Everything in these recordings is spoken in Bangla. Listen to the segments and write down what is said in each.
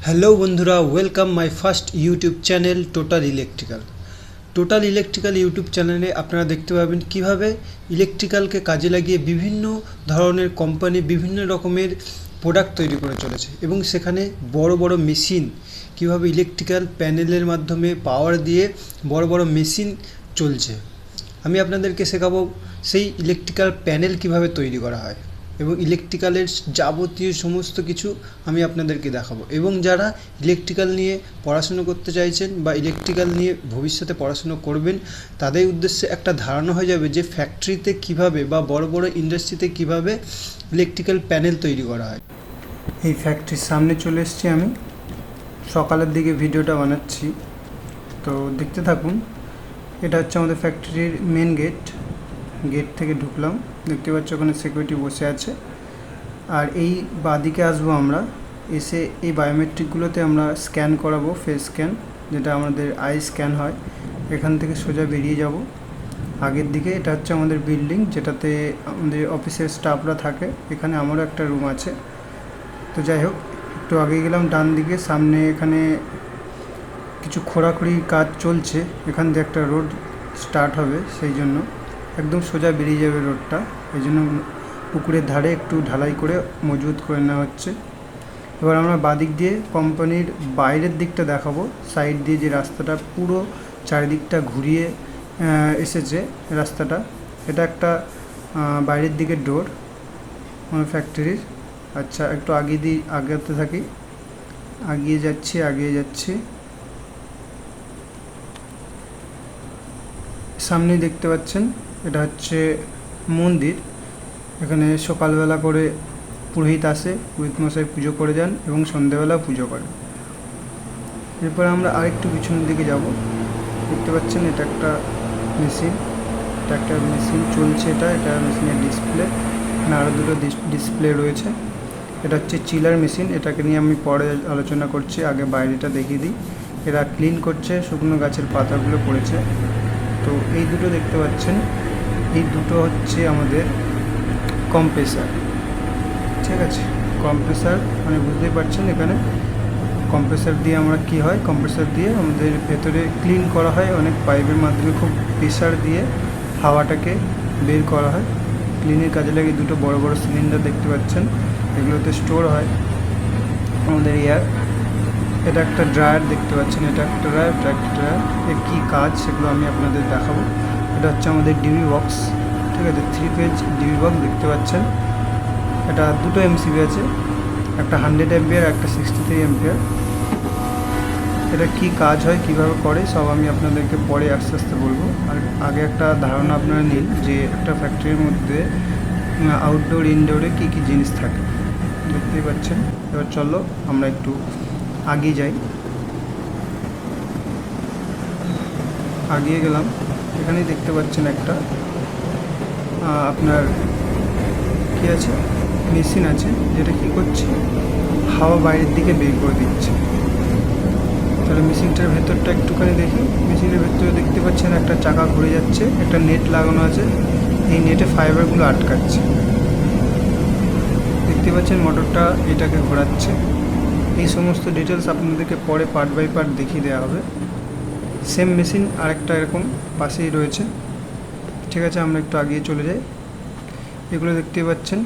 হ্যালো বন্ধুরা, welcome my first YouTube channel total electrical YouTube চ্যানেলে আপনারা দেখতে পাবেন কিভাবে ইলেকট্রিক্যালকে কাজে লাগিয়ে বিভিন্ন ধরনের কোম্পানি বিভিন্ন রকমের প্রোডাক্ট তৈরি করে চলেছে এবং সেখানে বড় বড় মেশিন কিভাবে ইলেকট্রিক্যাল প্যানেলের মাধ্যমে পাওয়ার দিয়ে বড় বড় মেশিন চলছে। আমি আপনাদেরকে শেখাবো সেই ইলেকট্রিক্যাল প্যানেল কিভাবে তৈরি করা হয় এবং ইলেকট্রিক্যালের যাবতীয় সমস্ত কিছু আমি আপনাদেরকে দেখাবো। এবং যারা ইলেকট্রিক্যাল নিয়ে পড়াশুনো করতে চাইছেন বা ইলেকট্রিক্যাল নিয়ে ভবিষ্যতে পড়াশুনো করবেন, তাদের উদ্দেশ্যে একটা ধারণা হয়ে যাবে যে ফ্যাক্টরিতে কিভাবে বা বড় বড় ইন্ডাস্ট্রিতে কিভাবে ইলেকট্রিক্যাল প্যানেল তৈরি করা হয়। এই ফ্যাক্টরির সামনে চলে এসেছি আমি, সকালের দিকে ভিডিওটা বানাচ্ছি, তো দেখতে থাকুন। এটা হচ্ছে আমাদের ফ্যাক্টরির মেন গেট থেকে ঢুকলাম, দেখতে পাচ্ছ ওখানে সিকিউরিটি বসে আছে। আর এই বাদিকে আসবো আমরা, এসে এই বায়োমেট্রিকগুলোতে আমরা স্ক্যান করাবো, ফেস স্ক্যান, যেটা আমাদের আই স্ক্যান হয়। এখান থেকে সোজা বেরিয়ে যাব আগের দিকে। এটা হচ্ছে আমাদের বিল্ডিং, যেটাতে আমাদের অফিসের স্টাফরা থাকে। এখানে আমারও একটা রুম আছে। তো যাই হোক, একটু আগে গেলাম ডান দিকে, সামনে এখানে কিছু খোঁড়াখুড়ি কাজ চলছে। এখান দিয়ে একটা রোড স্টার্ট হবে, সেই জন্য একদম সোজা বেরিয়ে যাবে রোডটা। এই জন্য পুকুরের ধারে একটু ঢালাই করে মজবুত করে নেওয়া হচ্ছে। এবার আমরা বাদিক দিয়ে কোম্পানির বাইরের দিকটা দেখাবো, সাইড দিয়ে যে রাস্তাটা পুরো চারিদিকটা ঘুরিয়ে এসেছে রাস্তাটা। এটা একটা বাইরের দিকের ডোর আমার ফ্যাক্টরির। আচ্ছা, একটু আগাতে থাকি, আগিয়ে যাচ্ছি। সামনে দেখতে পাচ্ছেন এটা হচ্ছে মন্দির। এখানে সকালবেলা করে পুরোহিত আসে, পুরোহিত মশাই পুজো করে যান এবং সন্ধ্যেবেলা পুজো করেন। এরপর আমরা আরেকটু পিছনের দিকে যাব। দেখতে পাচ্ছেন এটা একটা মেশিন চলছে। এটা মেশিনের ডিসপ্লে, এখানে আরও দুটো ডিসপ্লে রয়েছে। এটা হচ্ছে চিলার মেশিন, এটাকে নিয়ে আমি পরে আলোচনা করছি, আগে বাইরেটা দেখিয়ে দিই। এরা ক্লিন করছে, শুকনো গাছের পাতাগুলো পড়েছে। তো এই দুটো দেখতে পাচ্ছেন, এই দুটো হচ্ছে আমাদের কম্প্রেসার। ঠিক আছে, কম্প্রেসার মানে বুঝতেই পারছেন। এখানে কম্প্রেসার দিয়ে আমরা কি হয়, কম্প্রেসার দিয়ে আমাদের ভেতরে ক্লিন করা হয়, অনেক পাইপের মাধ্যমে খুব প্রেসার দিয়ে হাওয়াটাকে বের করা হয়। ক্লিনের কাজে লাগে দুটো বড় বড় সিলিন্ডার দেখতে পাচ্ছেন, এগুলোতে স্টোর হয় আমাদের এয়ার। এটা একটা ড্রায়ার দেখতে পাচ্ছেন, এটা একটা ড্রায়ার। এর কী কাজ সেগুলো আমি আপনাদের দেখাবো। এটা হচ্ছে আমাদের ডিবি বক্স, ঠিক আছে, 3 পেজ ডিবি বক্স দেখতে পাচ্ছেন। এটা দুটো এমসিবি আছে, একটা 100 অ্যাম্পিয়ার, একটা 63 অ্যাম্পিয়ার। এটা কী কাজ হয়, কীভাবে করে, সব আমি আপনাদেরকে পরে আস্তে আস্তে বলবো। আর আগে একটা ধারণা আপনারা নিন যে একটা ফ্যাক্টরির মধ্যে আউটডোর ইনডোরে কী কী জিনিস থাকে, দেখতেই পাচ্ছেন। এবার চলো আমরা একটু আগিয়ে যাই। আগিয়ে গেলাম, এখানেই দেখতে পাচ্ছেন একটা আপনার কী আছে, মেশিন আছে, যেটা কী করছে, হাওয়া বাইরের দিকে বের করে দিচ্ছে। তাহলে মেশিনটার ভেতরটা একটুখানি দেখি। মেশিনের ভেতরে দেখতে পাচ্ছেন একটা চাকা ঘুরে যাচ্ছে, একটা নেট লাগানো আছে, এই নেটে ফাইবারগুলো আটকাচ্ছে। দেখতে পাচ্ছেন মোটরটা এটাকে ঘোরাচ্ছে। এই সমস্ত ডিটেলস আপনাদেরকে পরে পার্ট বাই পার্ট দেখিয়ে দেওয়া হবে। সেম মেশিন আরেকটা এরকম পাশেই রয়েছে। ঠিক আছে, আমরা একটু আগিয়ে চলে যাই। এগুলো দেখতে পাচ্ছেন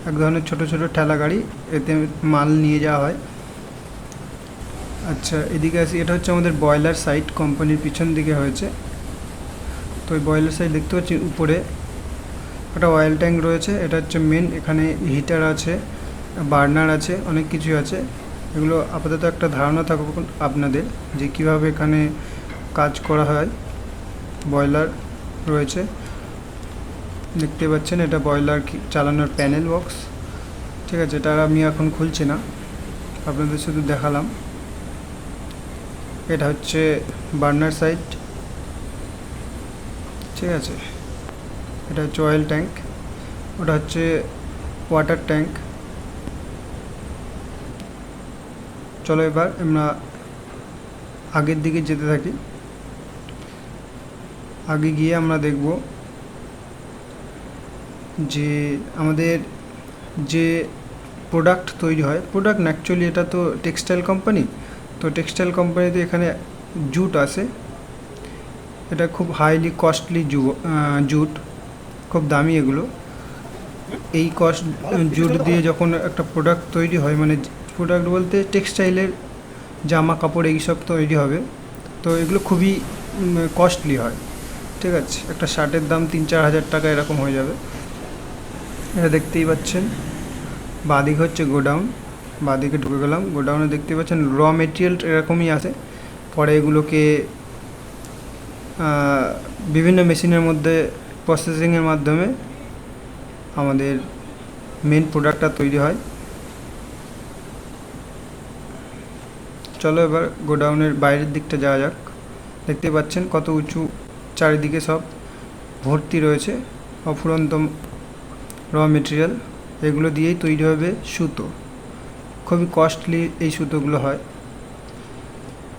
এক ধরনের ছোট ছোট ঠেলা গাড়ি, এতে মাল নিয়ে যাওয়া হয়। আচ্ছা, এদিকে আসি। এটা হচ্ছে আমাদের বয়লার সাইট, কোম্পানির পিছন দিকে হয়েছে। তো ওই বয়লার সাইট দেখতে পাচ্ছি, উপরে একটা অয়েল ট্যাঙ্ক রয়েছে। এটা হচ্ছে মেন, এখানে হিটার আছে, বার্নার আছে, অনেক কিছু আছে। এগুলো আপাতত একটা ধারণা থাকুক আপনাদের যে কীভাবে এখানে কাজ করা হয়। বয়লার রয়েছে দেখতে পাচ্ছেন, এটা বয়লার চালানোর প্যানেল বক্স। ঠিক আছে, এটা আমি এখন খুলছি না, আপনাদের শুধু দেখালাম। এটা হচ্ছে বার্নার সাইট, ঠিক আছে। এটা হচ্ছে অয়েল ট্যাঙ্ক, ওটা হচ্ছে ওয়াটার ট্যাঙ্ক। চলো এবার আমরা আগের দিকে যেতে থাকি। আগে গিয়ে আমরা দেখব যে আমাদের যে প্রোডাক্ট তৈরি হয়, প্রোডাক্ট না অ্যাকচুয়ালি এটা তো টেক্সটাইল কোম্পানি, তো টেক্সটাইল কোম্পানিতে এখানে জুট আসে, এটা খুব হাইলি কস্টলি জুট, খুব দামি এগুলো। এই জুট দিয়ে যখন একটা প্রোডাক্ট তৈরি হয়, মানে প্রোডাক্ট বলতে টেক্সটাইলের জামা কাপড় এইসব তৈরি হবে, তো এগুলো খুবই কস্টলি হয়, ঠিক আছে। একটা শার্টের দাম 3-4 হাজার টাকা এরকম হয়ে যাবে। এটা দেখতেই পাচ্ছেন, বাঁদিকে হচ্ছে গোডাউন, বাঁদিকে ঢুকে গেলাম, গোডাউনে দেখতেই পাচ্ছেন র মেটেরিয়াল এরকমই আছে, পরে এগুলোকে বিভিন্ন মেশিনের মধ্যে প্রসেসিংয়ের মাধ্যমে আমাদের মেন প্রোডাক্টটা তৈরি হয়। চলো এবার গোডাউনের বাইরের দিকটা যাওয়া যাক। দেখতে পাচ্ছেন কত উঁচু, চারিদিকে সব ভর্তি রয়েছে অফুরন্ত র মেটেরিয়াল, এগুলো দিয়েই তৈরি হবে সুতো, খুবই কস্টলি এই সুতোগুলো হয়।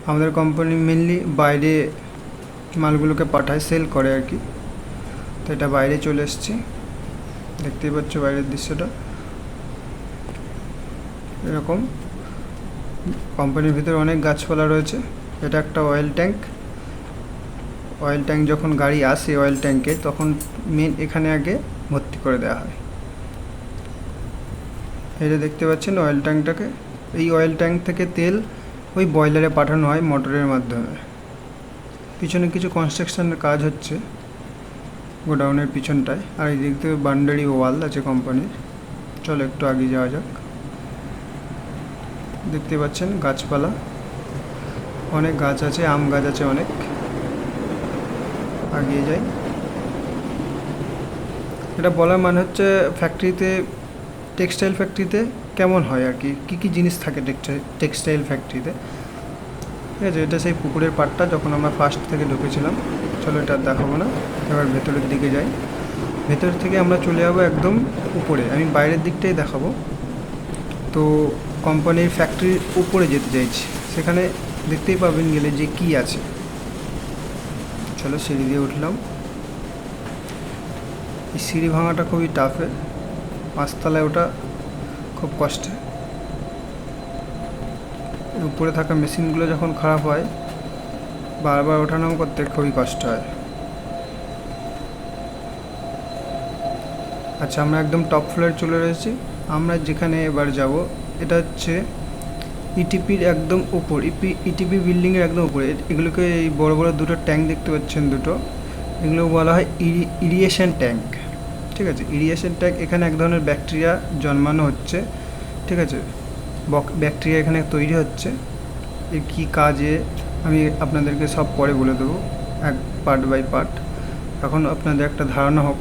আমাদের কোম্পানি মেনলি বাইরে মালগুলোকে পাঠায়, সেল করে আর কি, তো এটা বাইরে চলে এসেছি, দেখতেই পাচ্ছ বাইরের দৃশ্যটা এরকম। কোম্পানির ভিতরে অনেক গাছপালা রয়েছে। এটা একটা অয়েল ট্যাঙ্ক, অয়েল ট্যাঙ্ক যখন গাড়ি আসে অয়েল ট্যাঙ্কে, তখন মেন এখানে আগে ভর্তি করে দেওয়া হয়। এটা দেখতে পাচ্ছেন অয়েল ট্যাঙ্কটাকে, এই অয়েল ট্যাঙ্ক থেকে তেল ওই বয়লারে পাঠানো হয় মোটরের মাধ্যমে। পিছনে কিছু কনস্ট্রাকশনের কাজ হচ্ছে গোডাউনের পিছনটায়, আর এই দিক থেকে বাউন্ডারি ওয়াল আছে কোম্পানির। চলো একটু আগে যাওয়া যাক। দেখতে পাচ্ছেন গাছপালা, অনেক গাছ আছে, আম গাছ আছে অনেক। আগিয়ে যাই। এটা বলার মানে হচ্ছে ফ্যাক্টরিতে, টেক্সটাইল ফ্যাক্টরিতে কেমন হয় আর কি, কী কী জিনিস থাকে টেক্সটাইল ফ্যাক্টরিতে, ঠিক আছে। এটা সেই পুকুরের পাড়টা যখন আমরা ফার্স্ট থেকে ঢুকেছিলাম। চলো এটা দেখাবো না, এবার ভেতরের দিকে যাই। ভেতর থেকে আমরা চলে যাবো একদম উপরে, আমি বাইরের দিকটাই দেখাবো। তো কোম্পানির ফ্যাক্টরির উপরে যেতে চাইছি, সেখানে দেখতেই পাবেন গেলে যে কি আছে। চলো সিঁড়ি দিয়ে উঠলাম। এই সিঁড়ি ভাঙাটা খুবই টাফের, 5 তলায় ওটা খুব কষ্টে। উপরে থাকা মেশিনগুলো যখন খারাপ হয়, বারবার ওঠানামা করতে খুবই কষ্ট হয়। আচ্ছা, আমরা একদম টপ ফ্লোরে চলে এসেছি। আমরা যেখানে এবার যাব, এটা হচ্ছে ইটিপির একদম উপর, ইটিপি বিল্ডিংয়ের একদম উপরে। এগুলোকে এই বড় বড় দুটো ট্যাঙ্ক দেখতে পাচ্ছেন, দুটো, এগুলো বলা হয় ইরিগেশন ট্যাঙ্ক, ঠিক আছে। ইরিগেশন ট্যাঙ্ক, এখানে এক ধরনের ব্যাকটেরিয়া জন্মানো হচ্ছে, ঠিক আছে। ব্যাকটেরিয়া এখানে তৈরি হচ্ছে, এর কী কাজে আমি আপনাদেরকে সব পরে বলে দেবো, এক পার্ট বাই পার্ট। এখন আপনাদের একটা ধারণা হোক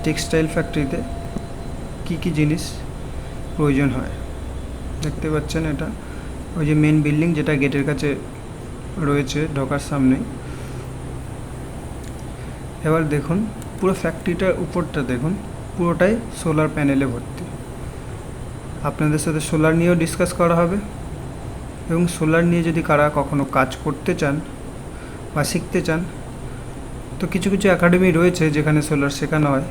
টেক্সটাইল ফ্যাক্টরিতে কী কী জিনিস প্রয়োজন হয়। দেখতে পাচ্ছেন এটা ওই যে মেন বিল্ডিং, যেটা গেটের কাছে রয়েছে ঢোকার সামনে। এবার দেখুন পুরো ফ্যাক্টরিটার উপরটা দেখুন, পুরোটাই সোলার প্যানেলে ভর্তি। আপনাদের সাথে সোলার নিয়েও ডিসকাস করা হবে, এবং সোলার নিয়ে যদি কারা কখনো কাজ করতে চান বা শিখতে চান, তো কিছু কিছু একাডেমি রয়েছে যেখানে সোলার শেখানো হয়,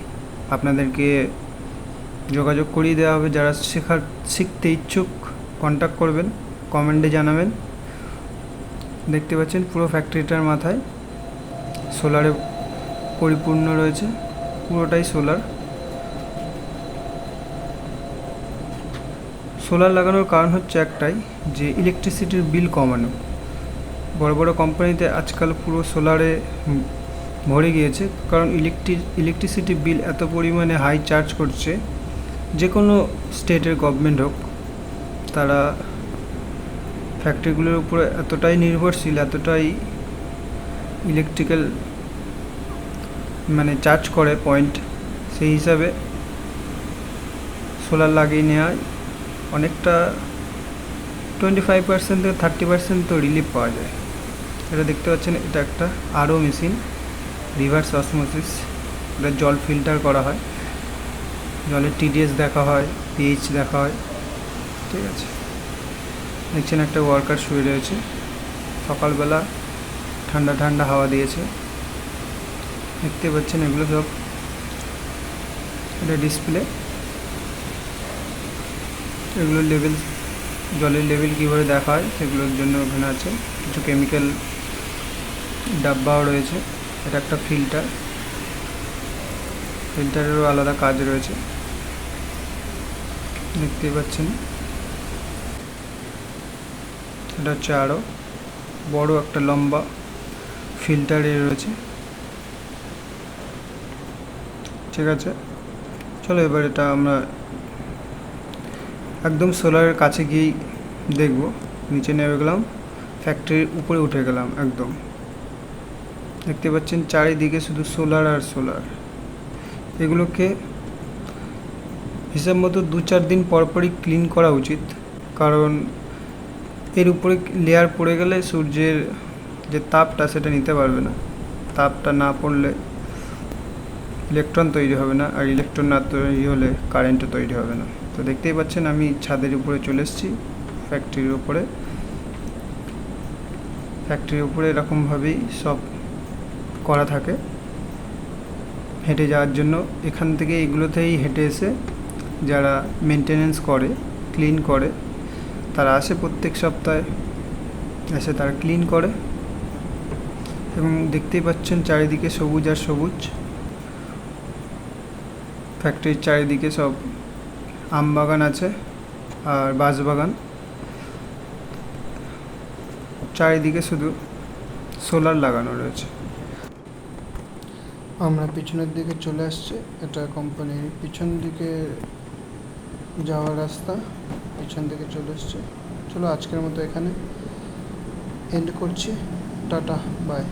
আপনাদেরকে যোগাযোগ করিয়ে দেওয়া হবে। যারা শিখতে ইচ্ছুক কন্ট্যাক্ট করবেন, কমেন্টে জানাবেন। দেখতে পাচ্ছেন পুরো ফ্যাক্টরিটার মাথায় সোলারে পরিপূর্ণ রয়েছে, পুরোটাই সোলার। সোলার লাগানোর কারণ হচ্ছে একটাই, যে ইলেকট্রিসিটির বিল কমানো। বড় বড় কোম্পানিতে আজকাল পুরো সোলারে ভরে গিয়েছে, কারণ ইলেকট্রিসিটি বিল এত পরিমাণে হাই চার্জ করছে। যে কোনো স্টেটের গভর্নমেন্ট হোক, তারা ফ্যাক্টরিগুলোর উপরে এতটাই নির্ভরশীল, এতটাই ইলেকট্রিক্যাল মানে চার্জ করে পয়েন্ট, সেই হিসাবে সোলার লাগিয়ে নেওয়ায় অনেকটা 25% থেকে 30% তো রিলিফ পাওয়া যায়। এটা দেখতে পাচ্ছেন, এটা একটা আরও মেশিন, রিভার্স অসমোসিস। এটা জল ফিল্টার করা হয়, জলের টিডিএস দেখা হয়, পিএইচ দেখা হয়, ঠিক আছে। দেখছেন একটা ওয়ার্কার শুয়ে রয়েছে, সকালবেলা ঠান্ডা ঠান্ডা হাওয়া দিয়েছে। দেখতে পাচ্ছেন এগুলো সব, এটা ডিসপ্লে। এগুলো লেভেল, জলের লেভেল কীভাবে দেখা হয় সেগুলোর জন্য ওখানে আছে। কিছু কেমিক্যাল ডাব্বাও রয়েছে। এটা একটা ফিল্টার, ফিল্টারেরও আলাদা কাজ রয়েছে, দেখতেই পাচ্ছেন। এটা হচ্ছে আরও বড় একটা লম্বা ফিল্টারে রয়েছে। ঠিক আছে, চলো এবার এটা আমরা একদম সোলারের কাছে গিয়েই দেখব। নিচে নেমে গেলাম, ফ্যাক্টরির উপরে উঠে গেলাম একদম। দেখতে পাচ্ছেন চারিদিকে শুধু সোলার আর সোলার। এগুলোকে হিসাব মতো 2-4 দিন পরপরই ক্লিন করা উচিত, কারণ এর উপরে লেয়ার পড়ে গেলে সূর্যের যে তাপটা সেটা নিতে পারবে না। তাপটা না পড়লে ইলেকট্রন তৈরি হবে না, আর ইলেকট্রন না তৈরি হলে কারেন্টও তৈরি হবে না। তো দেখতেই পাচ্ছেন আমি ছাদের উপরে চলে এসেছি, ফ্যাক্টরির উপরে। ফ্যাক্টরির উপরে এরকমভাবেই সব করা থাকে হেঁটে যাওয়ার জন্য। এখান থেকে এগুলোতেই হেঁটে এসে যারা মেনটেনেন্স করে, ক্লিন করে, তারা আসে প্রত্যেক সপ্তাহে, এসে তারা ক্লিন করে। এবং দেখতেই পাচ্ছেন চারিদিকে সবুজ আর সবুজ। ফ্যাক্টরির চারিদিকে সব আম বাগান আছে আর বাঁশবাগান। চারিদিকে শুধু সোলার লাগানো রয়েছে। আমরা পিছনের দিকে চলে আসছি, এটা কোম্পানির পিছন দিকে যাওয়ার রাস্তা, পিছন দিকে চলে এসছে। চলো আজকের মতো এখানে এন্ড করছি, টাটা বাই।